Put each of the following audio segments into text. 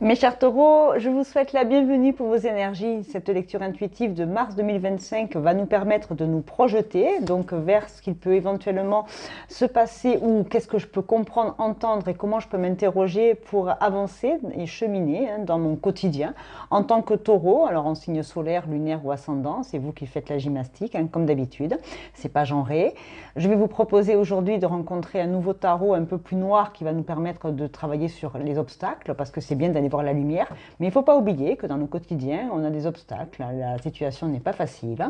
Mes chers taureaux, je vous souhaite la bienvenue pour vos énergies. Cette lecture intuitive de mars 2025 va nous permettre de nous projeter donc vers ce qu'il peut éventuellement se passer ou qu'est-ce que je peux comprendre, entendre et comment je peux m'interroger pour avancer et cheminer dans mon quotidien en tant que taureau. Alors en signe solaire, lunaire ou ascendant, c'est vous qui faites la gymnastique comme d'habitude, c'est pas genré. Je vais vous proposer aujourd'hui de rencontrer un nouveau tarot un peu plus noir qui va nous permettre de travailler sur les obstacles parce que c'est bien d'aller voir la lumière, mais il ne faut pas oublier que dans le quotidien, on a des obstacles, la situation n'est pas facile,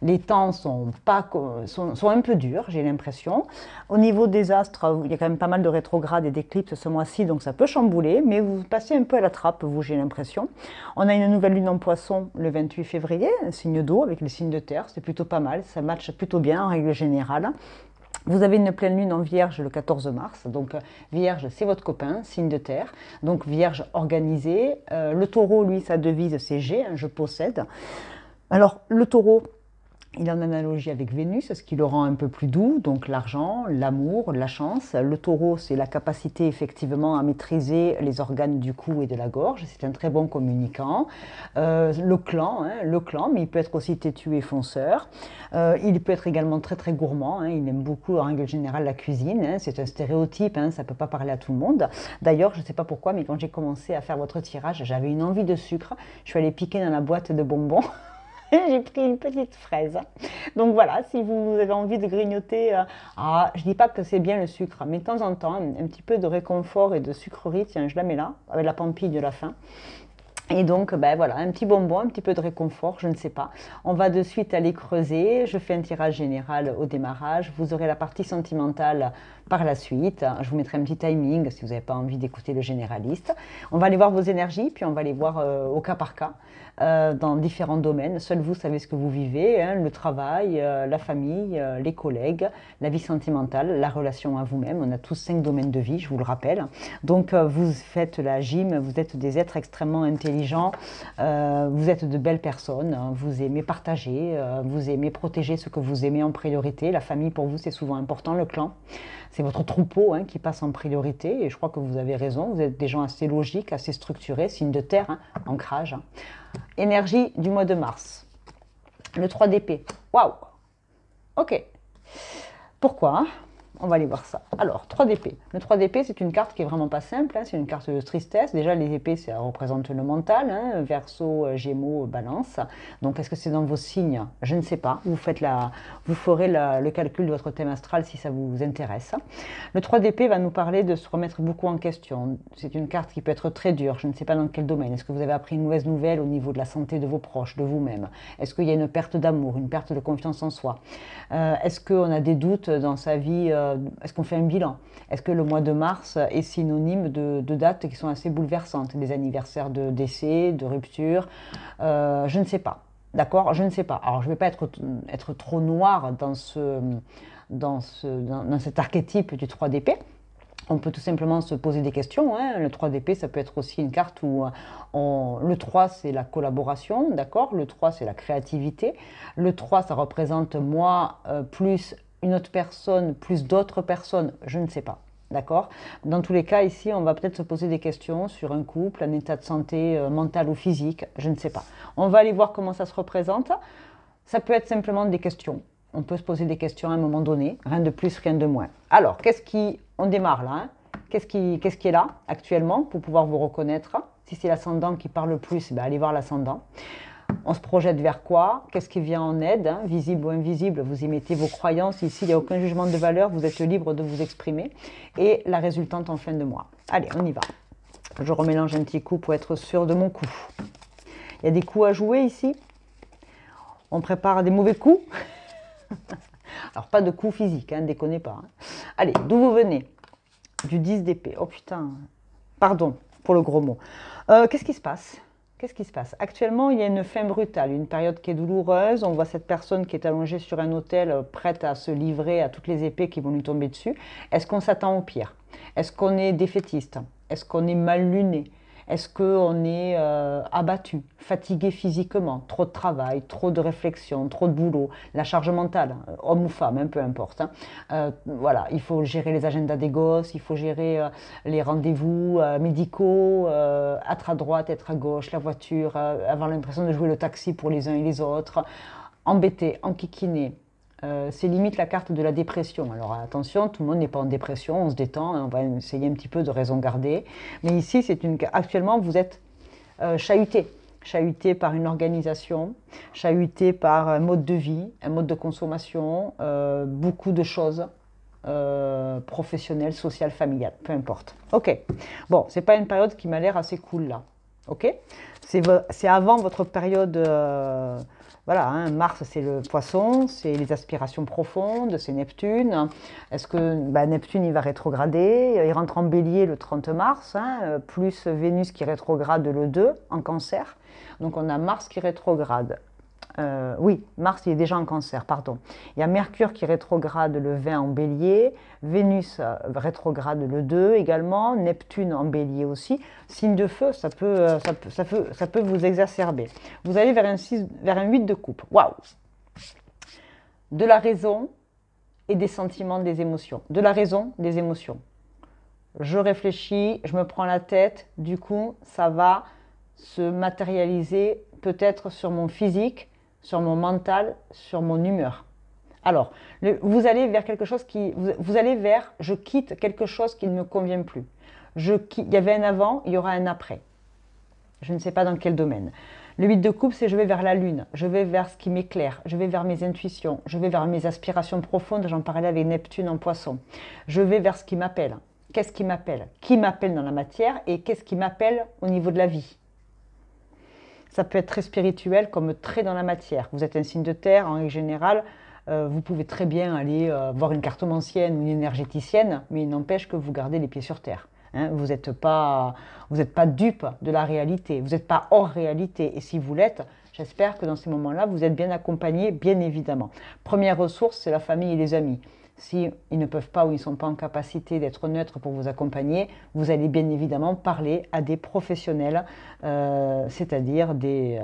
les temps sont un peu durs, j'ai l'impression. Au niveau des astres, il y a quand même pas mal de rétrogrades et d'éclipses ce mois-ci, donc ça peut chambouler, mais vous passez un peu à la trappe, vous, j'ai l'impression. On a une nouvelle lune en poisson le 28 février, un signe d'eau avec les signes de terre, c'est plutôt pas mal, ça matche plutôt bien en règle générale. Vous avez une pleine lune en Vierge le 14 mars, donc Vierge c'est votre copain, signe de terre, donc Vierge organisé. Le taureau, lui, sa devise c'est G, je possède. Alors le taureau, il est en analogie avec Vénus, ce qui le rend un peu plus doux, donc l'argent, l'amour, la chance. Le taureau, c'est la capacité effectivement à maîtriser les organes du cou et de la gorge. C'est un très bon communicant. Le clan, mais il peut être aussi têtu et fonceur. Il peut être également très très gourmand. Il aime beaucoup en règle générale la cuisine. C'est un stéréotype, ça ne peut pas parler à tout le monde. D'ailleurs, je ne sais pas pourquoi, mais quand j'ai commencé à faire votre tirage, j'avais une envie de sucre. Je suis allée piquer dans la boîte de bonbons. J'ai pris une petite fraise. Donc voilà, si vous avez envie de grignoter, je ne dis pas que c'est bien le sucre, mais de temps en temps, un petit peu de réconfort et de sucrerie, tiens, je la mets là, avec la pampille de la fin. Et donc, voilà, un petit bonbon, un petit peu de réconfort, je ne sais pas. On va de suite aller creuser. Je fais un tirage général au démarrage. Vous aurez la partie sentimentale par la suite. Je vous mettrai un petit timing si vous n'avez pas envie d'écouter le généraliste. On va aller voir vos énergies, puis on va les voir au cas par cas. Dans différents domaines. Seul vous savez ce que vous vivez, le travail, la famille, les collègues, la vie sentimentale, la relation à vous-même. On a tous 5 domaines de vie, je vous le rappelle. Donc vous faites la gym, vous êtes des êtres extrêmement intelligents, vous êtes de belles personnes, vous aimez partager, vous aimez protéger ce que vous aimez en priorité. La famille pour vous c'est souvent important, le clan. C'est votre troupeau qui passe en priorité et je crois que vous avez raison, vous êtes des gens assez logiques, assez structurés, signe de terre, ancrage. Énergie du mois de mars. Le 3 d'épée. Waouh. Ok. Pourquoi? On va aller voir ça. Alors, 3 d'épée. Le 3 d'épée, c'est une carte qui est vraiment pas simple. C'est une carte de tristesse. Déjà, les épées, ça représente le mental. Verseau, Gémeaux, Balance. Donc, est-ce que c'est dans vos signes? Je ne sais pas. Vous ferez le calcul de votre thème astral si ça vous intéresse. Le 3 d'épée va nous parler de se remettre beaucoup en question. C'est une carte qui peut être très dure. Je ne sais pas dans quel domaine. Est-ce que vous avez appris une mauvaise nouvelle au niveau de la santé de vos proches, de vous-même? Est-ce qu'il y a une perte d'amour, une perte de confiance en soi? Est-ce qu'on a des doutes dans sa vie? Est-ce qu'on fait un bilan? Est-ce que le mois de mars est synonyme de dates qui sont assez bouleversantes, des anniversaires de décès, de rupture? Je ne sais pas. D'accord? Je ne sais pas. Alors, je ne vais pas être trop noire dans cet archétype du 3 d'épée. On peut tout simplement se poser des questions. Le 3 d'épée, ça peut être aussi une carte où le 3, c'est la collaboration, d'accord? Le 3, c'est la créativité. Le 3, ça représente moi plus une autre personne, plus d'autres personnes, je ne sais pas. D'accord? Dans tous les cas, ici, on va peut-être se poser des questions sur un couple, un état de santé mental ou physique, je ne sais pas. On va aller voir comment ça se représente. Ça peut être simplement des questions. On peut se poser des questions à un moment donné, rien de plus, rien de moins. Alors, on démarre là. Qu'est-ce qui est là actuellement pour pouvoir vous reconnaître? Si c'est l'ascendant qui parle le plus, allez voir l'ascendant. On se projette vers quoi? Qu'est-ce qui vient en aide? Visible ou invisible, vous y mettez vos croyances. Ici, il n'y a aucun jugement de valeur, vous êtes libre de vous exprimer. Et la résultante en fin de mois. Allez, on y va. Je remélange un petit coup pour être sûr de mon coup. Il y a des coups à jouer ici. On prépare des mauvais coups. Alors, pas de coups physiques, déconnez pas. Allez, d'où vous venez? Du 10 d'épée. Oh putain, pardon pour le gros mot. Qu'est-ce qui se passe? Qu'est-ce qui se passe? Actuellement, il y a une fin brutale, une période qui est douloureuse. On voit cette personne qui est allongée sur un autel, prête à se livrer à toutes les épées qui vont lui tomber dessus. Est-ce qu'on s'attend au pire? Est-ce qu'on est défaitiste? Est-ce qu'on est mal luné? Est-ce qu'on est abattu, fatigué physiquement, trop de travail, trop de réflexion, trop de boulot, la charge mentale, homme ou femme, peu importe. Hein. Voilà, il faut gérer les agendas des gosses, il faut gérer les rendez-vous médicaux, être à droite, être à gauche, la voiture, avoir l'impression de jouer le taxi pour les uns et les autres, embêter, enquiquiner. C'est limite la carte de la dépression. Alors attention, tout le monde n'est pas en dépression, on se détend, hein, on va essayer un petit peu de raison garder. Mais ici, actuellement, vous êtes chahuté. Chahuté par une organisation, chahuté par un mode de vie, un mode de consommation, beaucoup de choses professionnelles, sociales, familiales, peu importe. Ok, bon, c'est pas une période qui m'a l'air assez cool là. Ok, c'est avant votre période. Voilà, hein, Mars c'est le poisson, c'est les aspirations profondes, c'est Neptune. Est-ce que Neptune il va rétrograder, il rentre en bélier le 30 mars, hein, plus Vénus qui rétrograde le 2 en cancer. Donc on a Mars qui rétrograde. Oui, Mars il est déjà en cancer, pardon. Il y a Mercure qui rétrograde le 20 en bélier, Vénus rétrograde le 2 également, Neptune en bélier aussi. Signe de feu, ça peut vous exacerber. Vous allez vers un 8 de coupe. Waouh! De la raison et des sentiments, des émotions. De la raison, des émotions. Je réfléchis, je me prends la tête, du coup, ça va se matérialiser peut-être sur mon physique, sur mon mental, sur mon humeur. Alors, vous allez vers quelque chose vous allez vers, je quitte quelque chose qui ne me convient plus. Il y avait un avant, il y aura un après. Je ne sais pas dans quel domaine. Le 8 de coupe, c'est je vais vers la lune, je vais vers ce qui m'éclaire, je vais vers mes intuitions, je vais vers mes aspirations profondes, j'en parlais avec Neptune en poisson. Je vais vers ce qui m'appelle. Qu'est-ce qui m'appelle? Qui m'appelle dans la matière et qu'est-ce qui m'appelle au niveau de la vie? Ça peut être très spirituel comme très dans la matière. Vous êtes un signe de terre, en règle générale, vous pouvez très bien aller voir une cartomancienne ou une énergéticienne, mais il n'empêche que vous gardez les pieds sur terre. Hein, vous n'êtes pas dupe de la réalité, vous n'êtes pas hors réalité. Et si vous l'êtes, j'espère que dans ces moments-là, vous êtes bien accompagné, bien évidemment. Première ressource, c'est la famille et les amis. Si ils ne peuvent pas ou ils ne sont pas en capacité d'être neutres pour vous accompagner, vous allez bien évidemment parler à des professionnels, c'est-à-dire des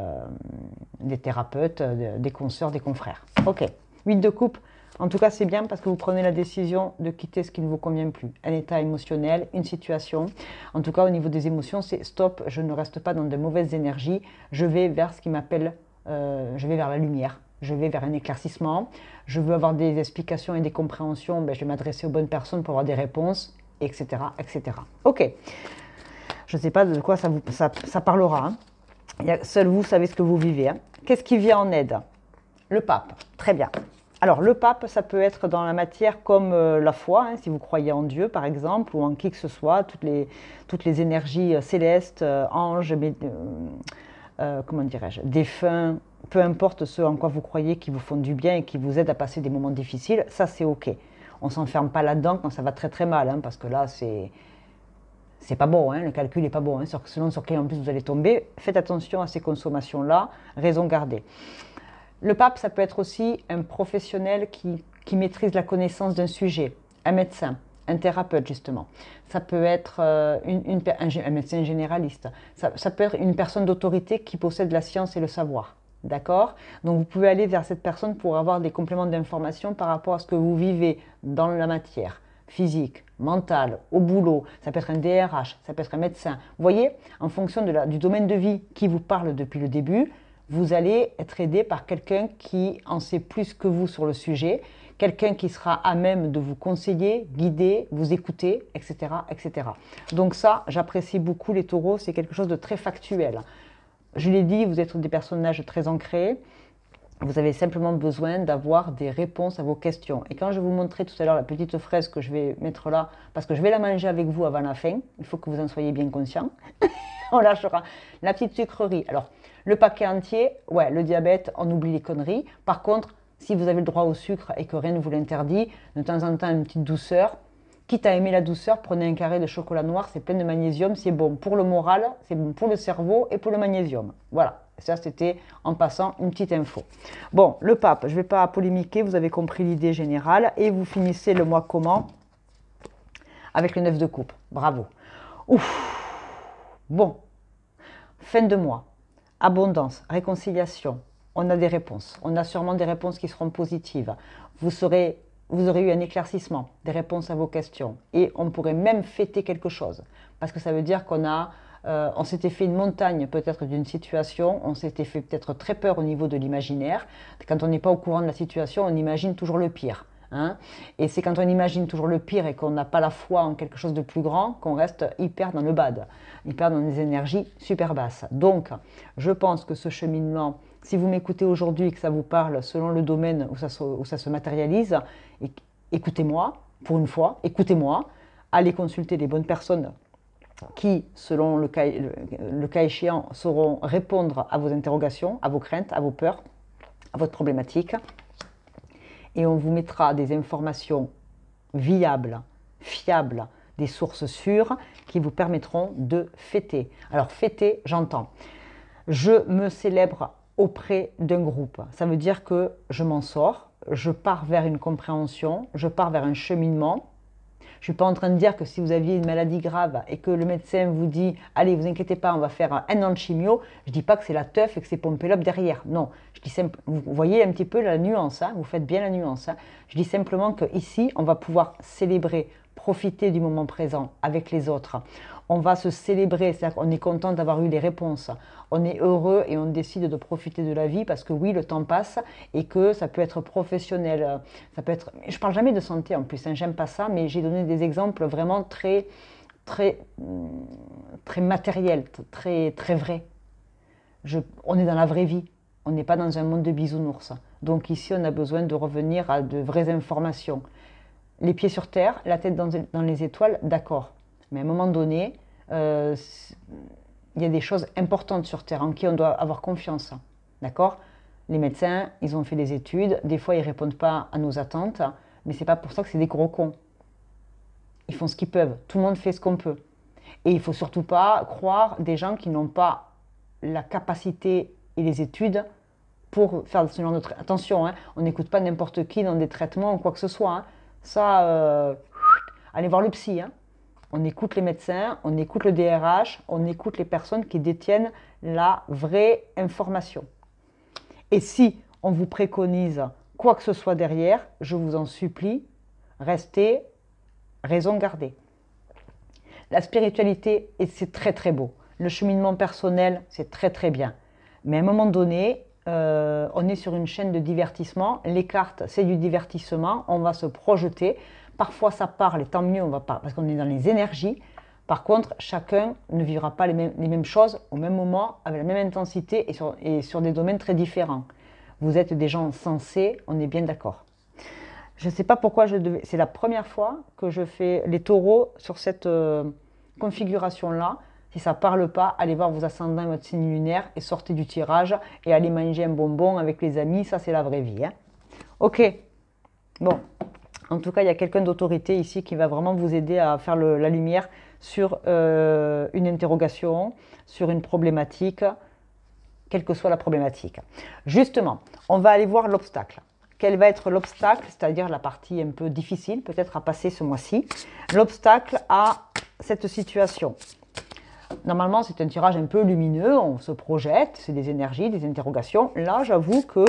thérapeutes, des consoeurs, des confrères. Ok, 8 de coupe, en tout cas c'est bien parce que vous prenez la décision de quitter ce qui ne vous convient plus. Un état émotionnel, une situation. En tout cas au niveau des émotions, c'est stop, je ne reste pas dans de mauvaises énergies, je vais vers ce qui m'appelle, je vais vers la lumière. Je vais vers un éclaircissement, je veux avoir des explications et des compréhensions, je vais m'adresser aux bonnes personnes pour avoir des réponses, etc. etc. Ok, je ne sais pas de quoi ça parlera. Hein. Seul vous savez ce que vous vivez. Hein. Qu'est-ce qui vient en aide? Le pape, très bien. Alors le pape, ça peut être dans la matière comme la foi, hein, si vous croyez en Dieu par exemple, ou en qui que ce soit, toutes les énergies célestes, anges, comment dirais-je, défunts, peu importe ce en quoi vous croyez qui vous font du bien et qui vous aident à passer des moments difficiles, ça c'est ok. On ne s'enferme pas là-dedans quand ça va très très mal, hein, parce que là c'est pas bon, hein, le calcul n'est pas bon, hein, selon sur quel en plus vous allez tomber. Faites attention à ces consommations-là, raison gardée. Le pape, ça peut être aussi un professionnel qui maîtrise la connaissance d'un sujet, un médecin, un thérapeute justement. Ça peut être un médecin généraliste, ça peut être une personne d'autorité qui possède la science et le savoir. D'accord? Donc vous pouvez aller vers cette personne pour avoir des compléments d'information par rapport à ce que vous vivez dans la matière physique, mentale, au boulot. Ça peut être un DRH, ça peut être un médecin. Vous voyez, en fonction du domaine de vie qui vous parle depuis le début, vous allez être aidé par quelqu'un qui en sait plus que vous sur le sujet, quelqu'un qui sera à même de vous conseiller, guider, vous écouter, etc. etc. Donc ça, j'apprécie beaucoup les taureaux, c'est quelque chose de très factuel. Je l'ai dit, vous êtes des personnages très ancrés. Vous avez simplement besoin d'avoir des réponses à vos questions. Et quand je vous montrais tout à l'heure la petite fraise que je vais mettre là, parce que je vais la manger avec vous avant la fin, il faut que vous en soyez bien conscients. On lâchera la petite sucrerie. Alors, le paquet entier, ouais, le diabète, on oublie les conneries. Par contre, si vous avez le droit au sucre et que rien ne vous l'interdit, de temps en temps, une petite douceur. Quitte à aimer la douceur, prenez un carré de chocolat noir, c'est plein de magnésium, c'est bon pour le moral, c'est bon pour le cerveau et pour le magnésium. Voilà, ça c'était en passant une petite info. Bon, le pape, je ne vais pas polémiquer, vous avez compris l'idée générale et vous finissez le mois comment? Avec le 9 de coupe, bravo. Ouf, bon, fin de mois, abondance, réconciliation. On a des réponses. On a sûrement des réponses qui seront positives. Vous aurez eu un éclaircissement, des réponses à vos questions. Et on pourrait même fêter quelque chose. Parce que ça veut dire on s'était fait une montagne peut-être d'une situation, on s'était fait peut-être très peur au niveau de l'imaginaire. Quand on n'est pas au courant de la situation, on imagine toujours le pire. Hein, et c'est quand on imagine toujours le pire et qu'on n'a pas la foi en quelque chose de plus grand qu'on reste hyper dans le bad, hyper dans des énergies super basses. Donc, je pense que ce cheminement, si vous m'écoutez aujourd'hui et que ça vous parle selon le domaine où ça se matérialise, écoutez-moi, pour une fois, écoutez-moi, allez consulter les bonnes personnes qui, selon le cas échéant, sauront répondre à vos interrogations, à vos craintes, à vos peurs, à votre problématique. Et on vous mettra des informations viables, fiables, des sources sûres qui vous permettront de fêter. Alors fêter, j'entends. Je me célèbre auprès d'un groupe. Ça veut dire que je m'en sors, je pars vers une compréhension, je pars vers un cheminement. Je ne suis pas en train de dire que si vous aviez une maladie grave et que le médecin vous dit « Allez, vous inquiétez pas, on va faire 1 an de chimio », je ne dis pas que c'est la teuf et que c'est pompé l'op derrière. Non, je dis vous voyez un petit peu la nuance, hein, vous faites bien la nuance. Hein. Je dis simplement qu'ici, on va pouvoir célébrer, profiter du moment présent avec les autres. On va se célébrer, c'est-à-dire qu'on est content d'avoir eu les réponses. On est heureux et on décide de profiter de la vie parce que oui, le temps passe et que ça peut être professionnel. Ça peut être. Je ne parle jamais de santé en plus, hein, j'aime pas ça, mais j'ai donné des exemples vraiment très matériels, très vrais. On est dans la vraie vie, on n'est pas dans un monde de bisounours. Donc ici, on a besoin de revenir à de vraies informations. Les pieds sur terre, la tête dans les étoiles, d'accord. Mais à un moment donné, il y a des choses importantes sur Terre en qui on doit avoir confiance. D'accord ? Les médecins, ils ont fait des études. Des fois, ils ne répondent pas à nos attentes. Mais ce n'est pas pour ça que c'est des gros cons. Ils font ce qu'ils peuvent. Tout le monde fait ce qu'on peut. Et il ne faut surtout pas croire des gens qui n'ont pas la capacité et les études pour faire ce genre de traitement. Attention, hein, on n'écoute pas n'importe qui dans des traitements ou quoi que ce soit. Hein. Ça, allez voir le psy. Hein. On écoute les médecins, on écoute le DRH, on écoute les personnes qui détiennent la vraie information. Et si on vous préconise quoi que ce soit derrière, je vous en supplie, restez raison gardée. La spiritualité, c'est très très beau. Le cheminement personnel, c'est très très bien. Mais à un moment donné, on est sur une chaîne de divertissement. Les cartes, c'est du divertissement. On va se projeter. Parfois, ça parle et tant mieux, on va pas, parce qu'on est dans les énergies. Par contre, chacun ne vivra pas les mêmes choses au même moment, avec la même intensité et sur des domaines très différents. Vous êtes des gens sensés, on est bien d'accord. Je ne sais pas pourquoi c'est la première fois que je fais les taureaux sur cette configuration-là. Si ça ne parle pas, allez voir vos ascendants et votre signe lunaire et sortez du tirage et allez manger un bonbon avec les amis. Ça, c'est la vraie vie. Hein. Ok. Bon. En tout cas, il y a quelqu'un d'autorité ici qui va vraiment vous aider à faire la lumière sur une interrogation, sur une problématique, quelle que soit la problématique. Justement, on va aller voir l'obstacle. Quel va être l'obstacle, c'est-à-dire la partie un peu difficile, peut-être à passer ce mois-ci. L'obstacle à cette situation. Normalement, c'est un tirage un peu lumineux, on se projette, c'est des énergies, des interrogations. Là, j'avoue que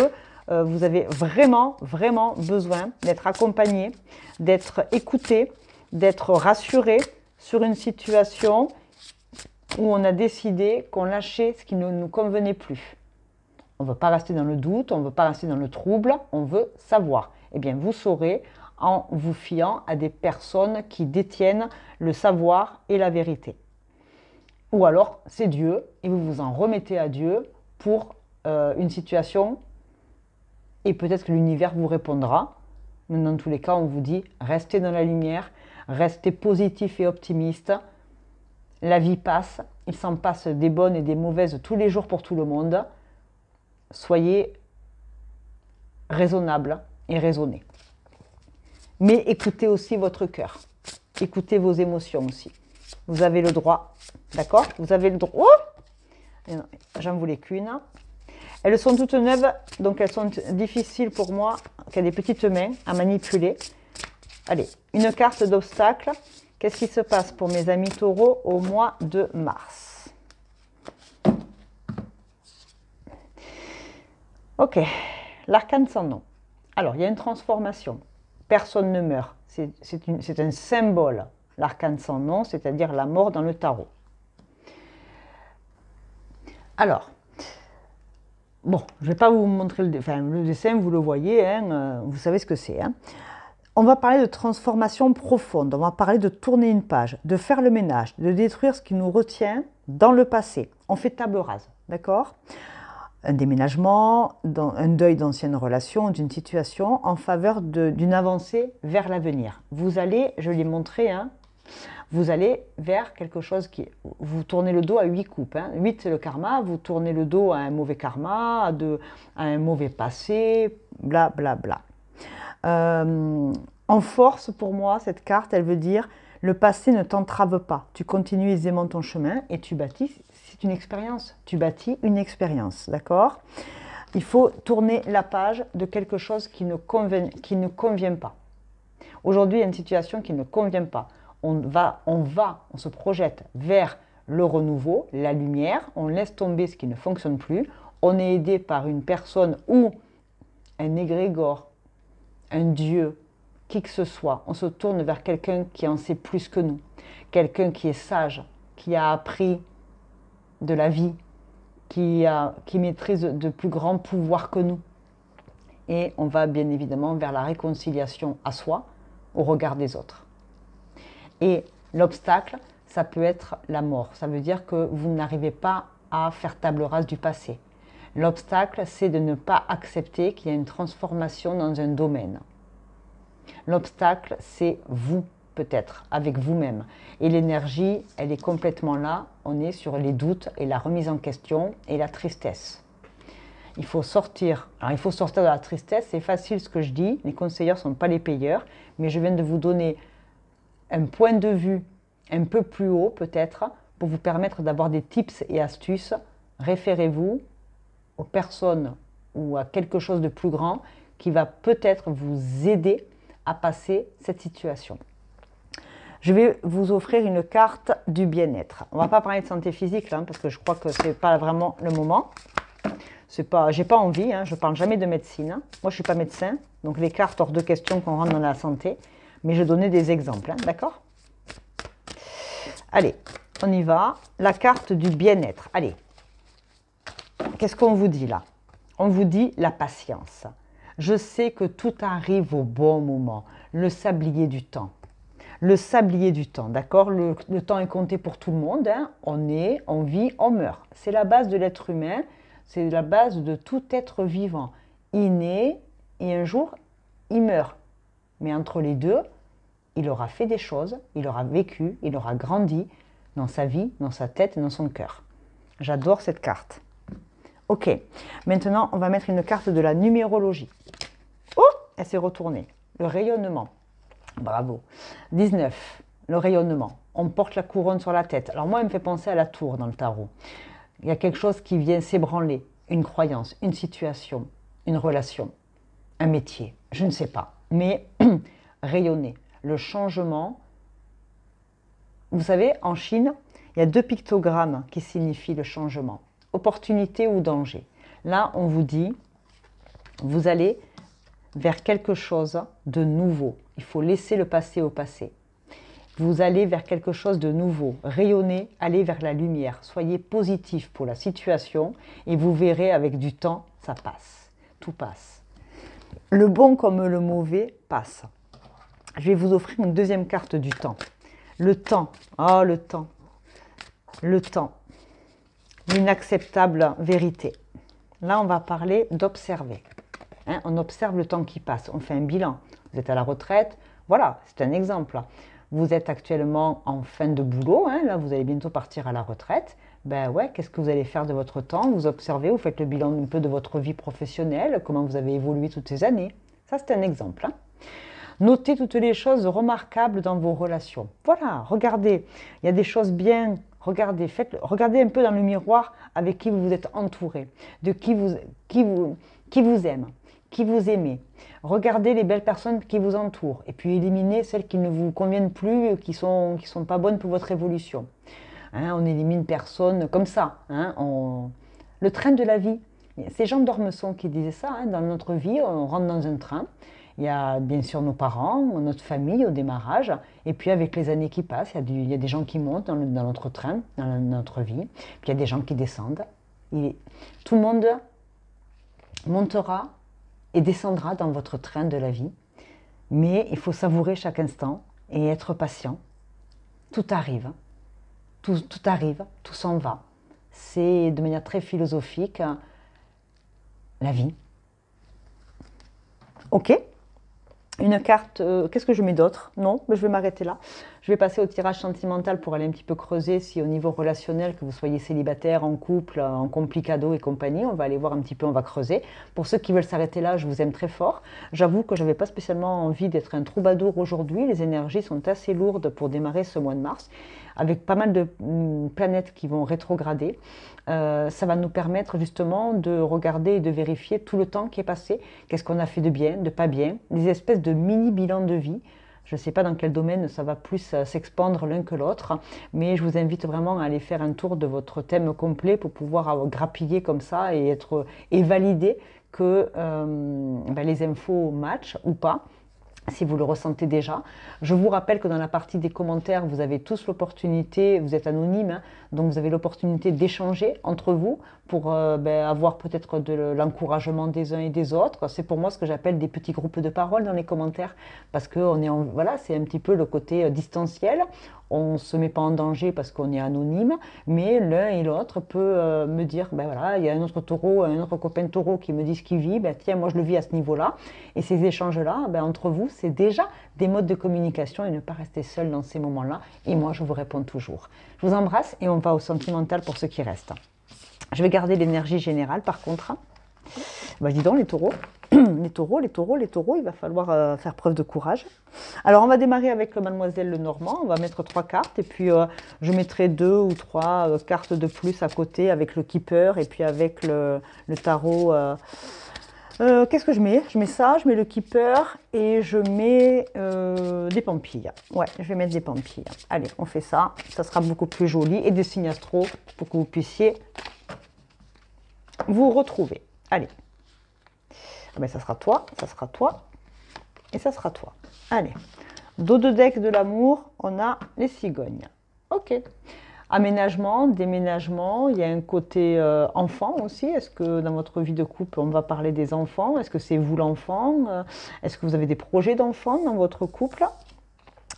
vous avez vraiment, vraiment besoin d'être accompagné, d'être écouté, d'être rassuré sur une situation où on a décidé qu'on lâchait ce qui ne nous convenait plus. On ne veut pas rester dans le doute, on ne veut pas rester dans le trouble, on veut savoir. Eh bien, vous saurez en vous fiant à des personnes qui détiennent le savoir et la vérité. Ou alors, c'est Dieu, et vous vous en remettez à Dieu pour une situation. Et peut-être que l'univers vous répondra. Mais dans tous les cas, on vous dit, restez dans la lumière, restez positif et optimiste. La vie passe, il s'en passe des bonnes et des mauvaises tous les jours pour tout le monde. Soyez raisonnable et raisonnés. Mais écoutez aussi votre cœur. Écoutez vos émotions aussi. Vous avez le droit, d'accord? Vous avez le droit. Oh, j'en voulais qu'une. Elles sont toutes neuves, donc elles sont difficiles pour moi, qui a des petites mains à manipuler. Allez, une carte d'obstacle. Qu'est-ce qui se passe pour mes amis taureaux au mois de mars? Ok, l'arcane sans nom. Alors, il y a une transformation. Personne ne meurt. C'est un symbole, l'arcane sans nom, c'est-à-dire la mort dans le tarot. Alors, bon, je ne vais pas vous montrer le dessin, vous le voyez, hein, vous savez ce que c'est. Hein. On va parler de transformation profonde, on va parler de tourner une page, de faire le ménage, de détruire ce qui nous retient dans le passé. On fait table rase, d'accord? Un déménagement, un deuil d'ancienne relation, d'une situation en faveur d'une avancée vers l'avenir. Vous allez, je l'ai montré, hein, vous allez vers quelque chose qui... Vous tournez le dos à 8 coupes. Hein. 8, c'est le karma. Vous tournez le dos à un mauvais karma, à un mauvais passé, bla bla bla. En force, pour moi, cette carte, elle veut dire le passé ne t'entrave pas. Tu continues aisément ton chemin et tu bâtis, c'est une expérience. Tu bâtis une expérience, d'accord? Il faut tourner la page de quelque chose qui ne convient pas. Aujourd'hui, il y a une situation qui ne convient pas. On se projette vers le renouveau, la lumière, on laisse tomber ce qui ne fonctionne plus, on est aidé par une personne ou un égrégore, un dieu, qui que ce soit, on se tourne vers quelqu'un qui en sait plus que nous, quelqu'un qui est sage, qui a appris de la vie, qui maîtrise de plus grands pouvoirs que nous. Et on va bien évidemment vers la réconciliation à soi, au regard des autres. Et l'obstacle, ça peut être la mort. Ça veut dire que vous n'arrivez pas à faire table rase du passé. L'obstacle, c'est de ne pas accepter qu'il y a une transformation dans un domaine. L'obstacle, c'est vous, peut-être, avec vous-même. Et l'énergie, elle est complètement là. On est sur les doutes et la remise en question et la tristesse. Il faut sortir. Alors, il faut sortir de la tristesse. C'est facile ce que je dis. Les conseilleurs ne sont pas les payeurs. Mais je viens de vous donner un point de vue un peu plus haut, peut-être, pour vous permettre d'avoir des tips et astuces. Référez-vous aux personnes ou à quelque chose de plus grand qui va peut-être vous aider à passer cette situation. Je vais vous offrir une carte du bien-être. On ne va pas parler de santé physique là, parce que je crois que ce n'est pas vraiment le moment. J'ai pas envie, hein, je ne parle jamais de médecine. Moi, je ne suis pas médecin, donc les cartes, hors de question qu'on rentre dans la santé. Mais je donnais des exemples, hein, d'accord? Allez, on y va. La carte du bien-être. Allez, qu'est-ce qu'on vous dit là? On vous dit la patience. Je sais que tout arrive au bon moment. Le sablier du temps. Le sablier du temps, d'accord? Le temps est compté pour tout le monde. Hein. On vit, on meurt. C'est la base de l'être humain. C'est la base de tout être vivant. Il naît et un jour, il meurt. Mais entre les deux, il aura fait des choses, il aura vécu, il aura grandi dans sa vie, dans sa tête et dans son cœur. J'adore cette carte. Ok, maintenant on va mettre une carte de la numérologie. Oh, elle s'est retournée. Le rayonnement. Bravo. 19, le rayonnement. On porte la couronne sur la tête. Alors moi, elle me fait penser à la tour dans le tarot. Il y a quelque chose qui vient s'ébranler. Une croyance, une situation, une relation, un métier, je ne sais pas. Mais rayonner. Le changement. Vous savez, en Chine, il y a 2 pictogrammes qui signifient le changement. Opportunité ou danger. Là, on vous dit, vous allez vers quelque chose de nouveau. Il faut laisser le passé au passé. Vous allez vers quelque chose de nouveau. Rayonnez, allez vers la lumière. Soyez positif pour la situation et vous verrez avec du temps, ça passe. Tout passe. Le bon comme le mauvais passe. Je vais vous offrir une deuxième carte du temps. Le temps. Oh, le temps. Le temps. L'inacceptable vérité. Là, on va parler d'observer. Hein, on observe le temps qui passe. On fait un bilan. Vous êtes à la retraite. Voilà, c'est un exemple. Vous êtes actuellement en fin de boulot. Hein, là, vous allez bientôt partir à la retraite. Ben ouais, qu'est-ce que vous allez faire de votre temps? Vous observez, vous faites le bilan un peu de votre vie professionnelle, comment vous avez évolué toutes ces années. Ça, c'est un exemple. Hein. Notez toutes les choses remarquables dans vos relations. Voilà, regardez, il y a des choses bien, regardez, regardez un peu dans le miroir avec qui vous vous êtes entouré, de qui vous aime, qui vous aimez. Regardez les belles personnes qui vous entourent et puis éliminez celles qui ne vous conviennent plus, qui sont pas bonnes pour votre évolution. Hein, on élimine personne comme ça. Hein, le train de la vie, C'est Jean d'Ormesson qui disait ça, hein, dans notre vie, on rentre dans un train. Il y a bien sûr nos parents, notre famille au démarrage, et puis avec les années qui passent, il y a des gens qui montent dans notre train, dans notre vie, puis il y a des gens qui descendent. Tout le monde montera et descendra dans votre train de la vie, mais il faut savourer chaque instant et être patient. Tout arrive, tout arrive, tout s'en va. C'est de manière très philosophique la vie. Ok. Une carte, qu'est-ce que je mets d'autre? Non, mais je vais m'arrêter là. Je vais passer au tirage sentimental pour aller un petit peu creuser si au niveau relationnel, que vous soyez célibataire, en couple, en complicado et compagnie, on va aller voir un petit peu, on va creuser. Pour ceux qui veulent s'arrêter là, je vous aime très fort. J'avoue que je n'avais pas spécialement envie d'être un troubadour aujourd'hui. Les énergies sont assez lourdes pour démarrer ce mois de mars, avec pas mal de planètes qui vont rétrograder. Ça va nous permettre justement de regarder et de vérifier tout le temps qui est passé, qu'est-ce qu'on a fait de bien, de pas bien, des espèces de mini-bilans de vie. Je ne sais pas dans quel domaine ça va plus s'expandre l'un que l'autre, mais je vous invite vraiment à aller faire un tour de votre thème complet pour pouvoir grappiller comme ça et valider que les infos matchent ou pas, si vous le ressentez déjà. Je vous rappelle que dans la partie des commentaires, vous avez tous l'opportunité, vous êtes anonyme, hein, donc vous avez l'opportunité d'échanger entre vous pour avoir peut-être de l'encouragement des uns et des autres. C'est pour moi ce que j'appelle des petits groupes de parole dans les commentaires, parce que voilà, c'est un petit peu le côté distanciel. On ne se met pas en danger parce qu'on est anonyme, mais l'un et l'autre peut me dire, voilà, il y a un autre taureau, un autre copain taureau qui me dit ce qu'il vit, tiens, moi je le vis à ce niveau-là. Et ces échanges-là, entre vous, c'est déjà des modes de communication et ne pas rester seul dans ces moments-là. Et moi, je vous réponds toujours. Je vous embrasse et on va au sentimental pour ceux qui restent. Je vais garder l'énergie générale par contre. Dis donc les taureaux, les taureaux, il va falloir faire preuve de courage. Alors on va démarrer avec Mademoiselle Lenormand, on va mettre 3 cartes et puis je mettrai 2 ou 3 cartes de plus à côté avec le Keeper et puis avec le tarot. Qu'est-ce que je mets? Je mets ça, je mets le Keeper et je mets des pampilles. Ouais, je vais mettre des pampilles. Allez, on fait ça, ça sera beaucoup plus joli et des signes astro pour que vous puissiez vous retrouver. Allez. Ça sera toi et ça sera toi. Allez. Dos de deck de l'amour, on a les cigognes. Ok. Aménagement, déménagement, il y a un côté enfant aussi. Est-ce que dans votre vie de couple, on va parler des enfants? Est-ce que c'est vous l'enfant? Est-ce que vous avez des projets d'enfants dans votre couple?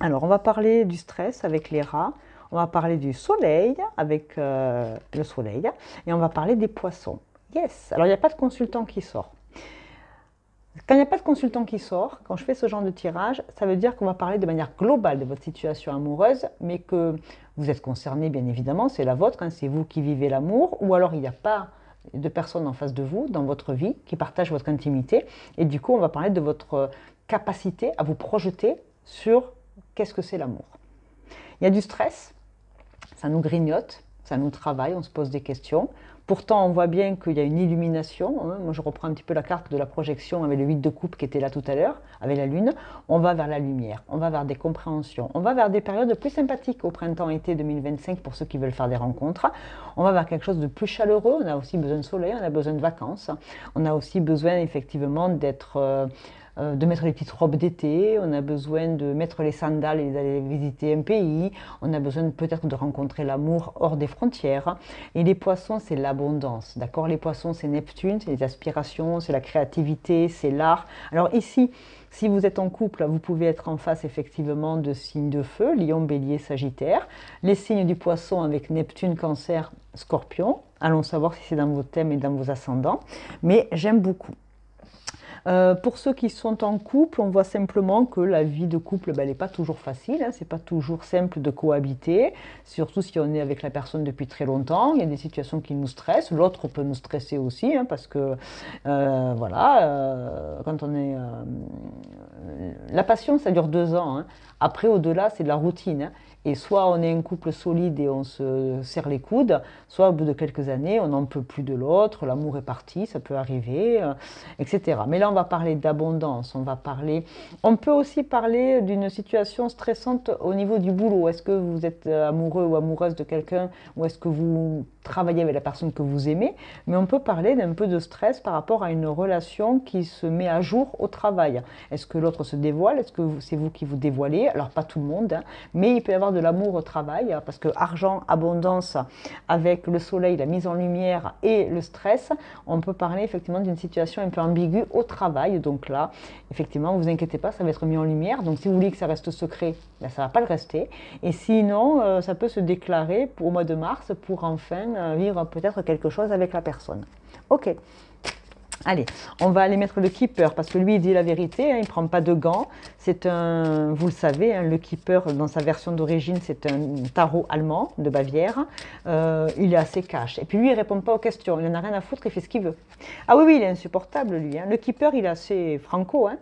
Alors, on va parler du stress avec les rats. On va parler du soleil avec le soleil. Et on va parler des poissons. Yes. Alors, il n'y a pas de consultant qui sort. Quand il n'y a pas de consultant qui sort, quand je fais ce genre de tirage, ça veut dire qu'on va parler de manière globale de votre situation amoureuse, mais que vous êtes concerné, bien évidemment, c'est la vôtre, hein, c'est vous qui vivez l'amour, ou alors il n'y a pas de personne en face de vous, dans votre vie, qui partage votre intimité, et du coup, on va parler de votre capacité à vous projeter sur qu'est-ce que c'est l'amour. Il y a du stress, ça nous grignote, ça nous travaille, on se pose des questions. Pourtant, on voit bien qu'il y a une illumination. Moi, je reprends un petit peu la carte de la projection avec le 8 de coupe qui était là tout à l'heure, avec la lune. On va vers la lumière, on va vers des compréhensions, on va vers des périodes plus sympathiques au printemps-été 2025 pour ceux qui veulent faire des rencontres. On va vers quelque chose de plus chaleureux. On a aussi besoin de soleil, on a besoin de vacances. On a aussi besoin effectivement de mettre les petites robes d'été, on a besoin de mettre les sandales et d'aller visiter un pays, on a besoin peut-être de rencontrer l'amour hors des frontières. Et les poissons, c'est l'abondance, d'accord? Les poissons, c'est Neptune, c'est les aspirations, c'est la créativité, c'est l'art. Alors ici, si vous êtes en couple, vous pouvez être en face effectivement de signes de feu, Lion, Bélier, Sagittaire. Les signes du poisson avec Neptune, Cancer, Scorpion. Allons savoir si c'est dans vos thèmes et dans vos ascendants. Mais j'aime beaucoup. Pour ceux qui sont en couple, on voit simplement que la vie de couple, elle n'est pas toujours facile, hein, c'est pas toujours simple de cohabiter, surtout si on est avec la personne depuis très longtemps. Il y a des situations qui nous stressent, l'autre peut nous stresser aussi, hein, parce que quand on est la passion, ça dure 2 ans. Hein. Après, au-delà, c'est de la routine. Hein. Et soit on est un couple solide et on se serre les coudes, soit au bout de quelques années, on n'en peut plus de l'autre, l'amour est parti, ça peut arriver, etc. Mais là, on va parler d'abondance, on peut aussi parler d'une situation stressante au niveau du boulot. Est-ce que vous êtes amoureux ou amoureuse de quelqu'un, ou est-ce que vous travailler avec la personne que vous aimez, mais on peut parler d'un peu de stress par rapport à une relation qui se met à jour au travail. Est-ce que l'autre se dévoile? Est-ce que c'est vous qui vous dévoilez? Alors pas tout le monde, hein, mais il peut y avoir de l'amour au travail, parce que argent, abondance, avec le soleil, la mise en lumière et le stress, on peut parler effectivement d'une situation un peu ambiguë au travail. Donc là, effectivement, ne vous inquiétez pas, ça va être mis en lumière. Donc si vous voulez que ça reste secret, ben, ça ne va pas le rester. Et sinon, ça peut se déclarer au mois de mars pour enfin vivre peut-être quelque chose avec la personne. Ok. Allez, on va aller mettre le keeper parce que lui, il dit la vérité, hein, il ne prend pas de gants. C'est un, vous le savez, hein, le keeper, dans sa version d'origine, c'est un tarot allemand de Bavière. Il est assez cash. Et puis lui, il ne répond pas aux questions. Il n'en a rien à foutre, il fait ce qu'il veut. Ah oui, oui, il est insupportable, lui. Hein. Le keeper, il est assez franco. Hein.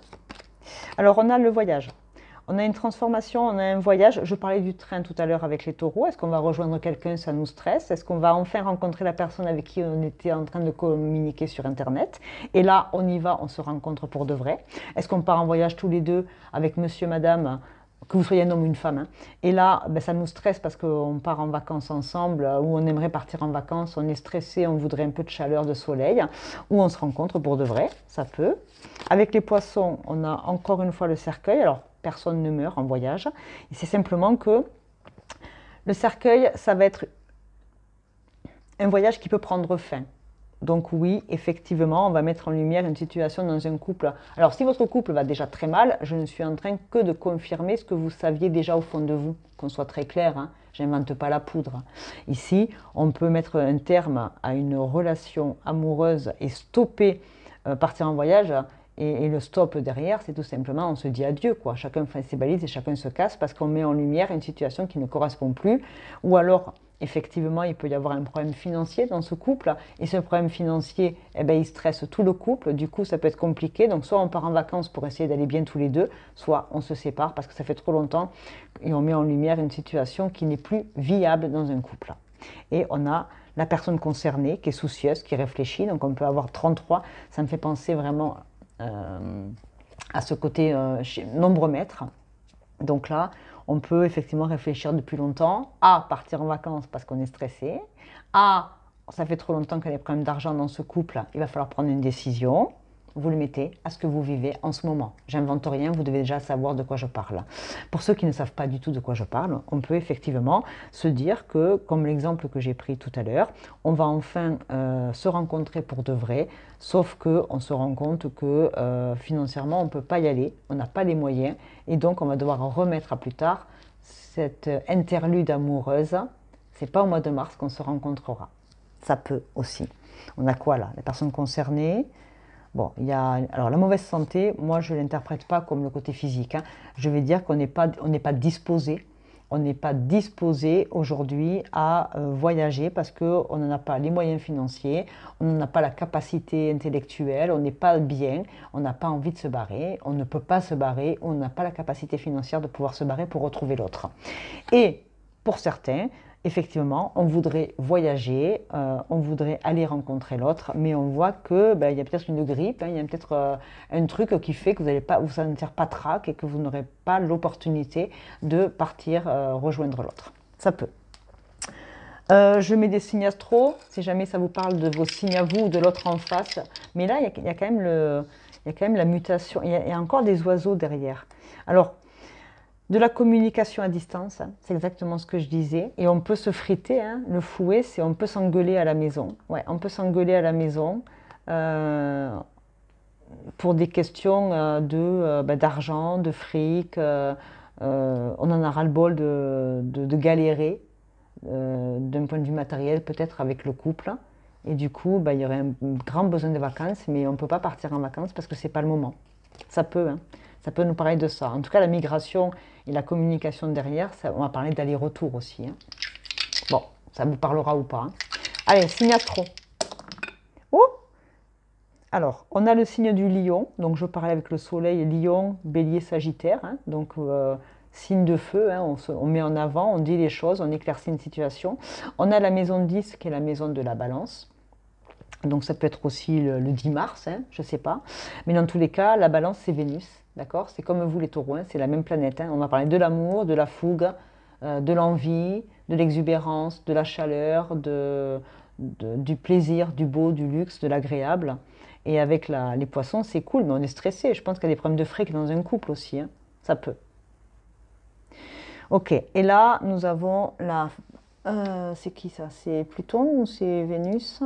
Alors, on a le voyage. On a une transformation, on a un voyage. Je parlais du train tout à l'heure avec les taureaux. Est-ce qu'on va rejoindre quelqu'un, ça nous stresse? Est-ce qu'on va enfin rencontrer la personne avec qui on était en train de communiquer sur Internet? Et là, on y va, on se rencontre pour de vrai. Est-ce qu'on part en voyage tous les deux avec monsieur, madame, que vous soyez un homme ou une femme, hein. Et là, ben, ça nous stresse parce qu'on part en vacances ensemble, ou on aimerait partir en vacances, on est stressé, on voudrait un peu de chaleur, de soleil, ou on se rencontre pour de vrai, ça peut. Avec les poissons, on a encore une fois le cercueil. Alors, personne ne meurt en voyage. Et c'est simplement que le cercueil, ça va être un voyage qui peut prendre fin. Donc oui, effectivement, on va mettre en lumière une situation dans un couple. Alors si votre couple va déjà très mal, je ne suis en train que de confirmer ce que vous saviez déjà au fond de vous, qu'on soit très clair, hein. J'invente pas la poudre. Ici, on peut mettre un terme à une relation amoureuse et stopper, partir en voyage. Et le stop derrière, c'est tout simplement, on se dit adieu, quoi. Chacun fait ses balises et chacun se casse parce qu'on met en lumière une situation qui ne correspond plus. Ou alors, effectivement, il peut y avoir un problème financier dans ce couple. Et ce problème financier, eh ben, il stresse tout le couple. Du coup, ça peut être compliqué. Donc, soit on part en vacances pour essayer d'aller bien tous les deux, soit on se sépare parce que ça fait trop longtemps et on met en lumière une situation qui n'est plus viable dans un couple. Et on a la personne concernée qui est soucieuse, qui réfléchit. Donc, on peut avoir 33. Ça me fait penser vraiment à ce côté nombremètre. Donc là, on peut effectivement réfléchir depuis longtemps à partir en vacances parce qu'on est stressé, à ça fait trop longtemps qu'il y a des problèmes d'argent dans ce couple, il va falloir prendre une décision. Vous le mettez à ce que vous vivez en ce moment. J'invente rien, vous devez déjà savoir de quoi je parle. Pour ceux qui ne savent pas du tout de quoi je parle, on peut effectivement se dire que, comme l'exemple que j'ai pris tout à l'heure, on va enfin se rencontrer pour de vrai, sauf qu'on se rend compte que financièrement, on ne peut pas y aller, on n'a pas les moyens, et donc on va devoir remettre à plus tard cette interlude amoureuse. Ce n'est pas au mois de mars qu'on se rencontrera. Ça peut aussi. On a quoi là? La personne concernée. Bon, il y a, alors la mauvaise santé, moi je ne l'interprète pas comme le côté physique, hein. Je vais dire qu'on n'est pas disposé. On n'est pas disposé aujourd'hui à voyager parce qu'on n'en a pas les moyens financiers, on n'en a pas la capacité intellectuelle, on n'est pas bien, on n'a pas envie de se barrer, on ne peut pas se barrer, on n'a pas la capacité financière de pouvoir se barrer pour retrouver l'autre. Et pour certains, effectivement, on voudrait voyager, on voudrait aller rencontrer l'autre, mais on voit que ben, il y a peut-être une grippe, hein, il y a peut-être un truc qui fait que vous n'allez pas vous sentir pas trac et que vous n'aurez pas l'opportunité de partir rejoindre l'autre. Ça peut. Je mets des signes astro, si jamais ça vous parle de vos signes à vous ou de l'autre en face. Mais là, il y a quand même la mutation, il y a encore des oiseaux derrière. Alors, de la communication à distance, hein, c'est exactement ce que je disais. Et on peut se friter, hein, le fouet, c'est on peut s'engueuler à la maison. Ouais, on peut s'engueuler à la maison pour des questions d'argent, de fric. On en a ras-le-bol de galérer d'un point de vue matériel, peut-être avec le couple. Et du coup, il y aurait un grand besoin de vacances, mais on ne peut pas partir en vacances parce que ce n'est pas le moment. Ça peut, hein. Ça peut nous parler de ça. En tout cas, la migration et la communication derrière, on va parler d'aller-retour aussi, hein. Bon, ça vous parlera ou pas, hein. Allez, signe astro. Oh! Alors, on a le signe du lion, donc je parlais avec le soleil, lion, bélier, sagittaire, hein, donc signe de feu, hein, on met en avant, on dit les choses, on éclaircit une situation. On a la maison 10 qui est la maison de la balance, donc ça peut être aussi le 10 mars, hein, je ne sais pas. Mais dans tous les cas, la balance c'est Vénus, d'accord? C'est comme vous les taureaux, hein, c'est la même planète, hein. On va parler de l'amour, de la fougue, de l'envie, de l'exubérance, de la chaleur, du plaisir, du beau, du luxe, de l'agréable. Et avec les poissons, c'est cool, mais on est stressé. Je pense qu'il y a des problèmes de fric dans un couple aussi, hein. Ça peut. Ok, et là, nous avons la... c'est qui ça? C'est Pluton ou c'est Vénus?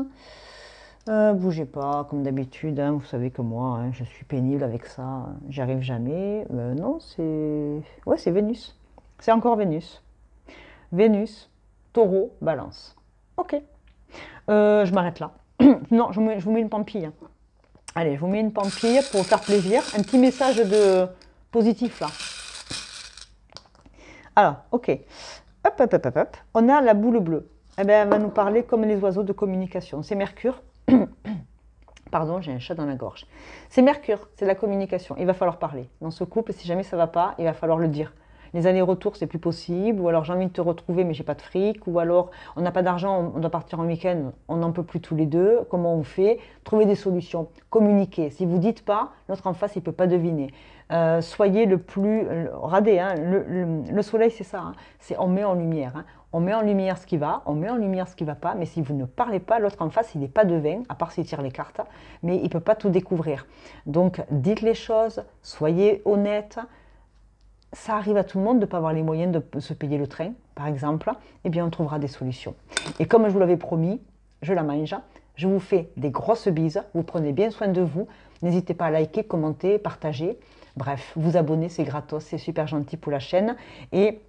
Bougez pas, comme d'habitude, hein, vous savez que moi, hein, je suis pénible avec ça, j'y arrive jamais. Non, c'est... Ouais, c'est Vénus. C'est encore Vénus. Vénus, Taureau, Balance. Ok, je m'arrête là. Non, je vous mets une pampille, hein. Allez, je vous mets une pampille pour vous faire plaisir. Un petit message de positif là. Alors, ok. Hop, hop, hop, hop, hop. On a la boule bleue. Eh bien, elle va nous parler comme les oiseaux de communication. C'est Mercure. Pardon, j'ai un chat dans la gorge. C'est Mercure, c'est la communication. Il va falloir parler. Dans ce couple, si jamais ça ne va pas, il va falloir le dire. Les allers-retours, c'est plus possible. Ou alors, j'ai envie de te retrouver, mais j'ai pas de fric. Ou alors, on n'a pas d'argent, on doit partir en week-end, on n'en peut plus tous les deux. Comment on fait? Trouver des solutions. Communiquer. Si vous dites pas, l'autre en face, il peut pas deviner. Soyez le plus radé. Hein. Le soleil, c'est ça. Hein. C'est on met en lumière. Hein. On met en lumière ce qui va, on met en lumière ce qui ne va pas, mais si vous ne parlez pas, l'autre en face, il n'est pas devin, à part s'il tire les cartes, mais il ne peut pas tout découvrir. Donc, dites les choses, soyez honnête. Ça arrive à tout le monde de ne pas avoir les moyens de se payer le train, par exemple. Eh bien, on trouvera des solutions. Et comme je vous l'avais promis, je la mange. Je vous fais des grosses bises. Vous prenez bien soin de vous. N'hésitez pas à liker, commenter, partager. Bref, vous abonner, c'est gratos, c'est super gentil pour la chaîne. Et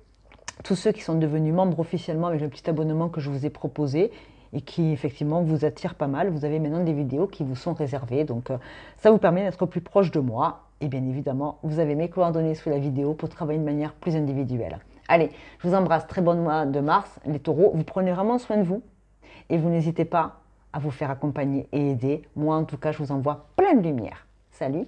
tous ceux qui sont devenus membres officiellement avec le petit abonnement que je vous ai proposé et qui effectivement vous attire pas mal, vous avez maintenant des vidéos qui vous sont réservées. Donc ça vous permet d'être plus proche de moi. Et bien évidemment, vous avez mes coordonnées sous la vidéo pour travailler de manière plus individuelle. Allez, je vous embrasse, très bon mois de mars. Les taureaux, vous prenez vraiment soin de vous et vous n'hésitez pas à vous faire accompagner et aider. Moi en tout cas, je vous envoie plein de lumière. Salut!